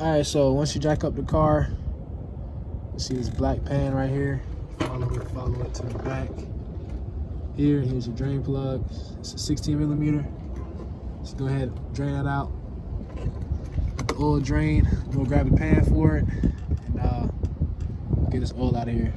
All right, so once you jack up the car, you see this black pan right here. Follow it to the back. Here's your drain plug. It's a 16 millimeter. Just go ahead and drain that out. Let the oil drain. Go grab the pan for it and get this oil out of here.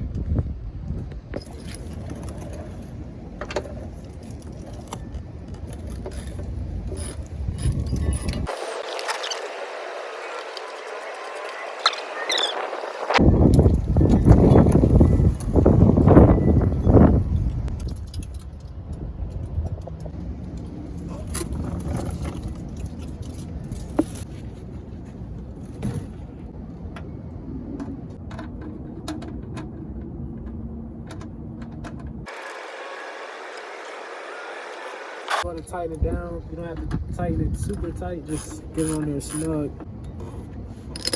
Want to tighten it down. You don't have to tighten it super tight. Just get it on there snug.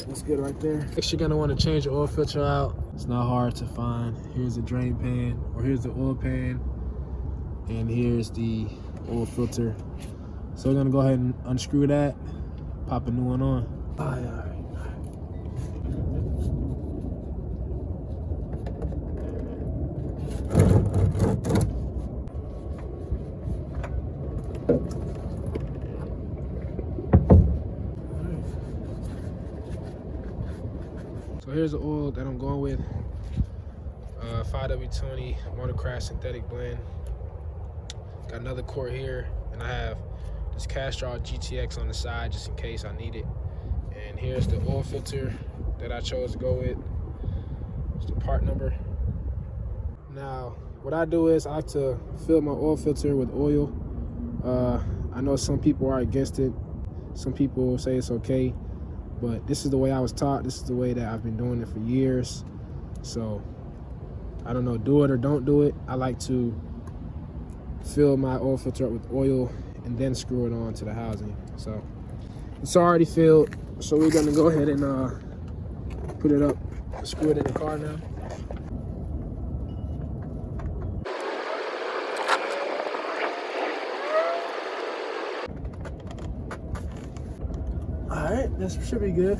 That's good right there. Next, you're gonna want to change the oil filter out. It's not hard to find. Here's the drain pan, or here's the oil pan, and here's the oil filter. So we're gonna go ahead and unscrew that, pop a new one on. All right. So here's the oil that I'm going with. 5W20 Motorcraft synthetic blend. Got another quart here, and I have this Castrol GTX on the side just in case I need it. And here's the oil filter that I chose to go with. It's the part number. Now, what I do is I like to fill my oil filter with oil. I know some people are against it. Some people say it's okay, but this is the way I was taught. This is the way that I've been doing it for years. So I don't know, do it or don't do it. I like to fill my oil filter up with oil and then screw it on to the housing. So it's already filled, so we're gonna go ahead and put it up, screw it in the car now. All right, this should be good.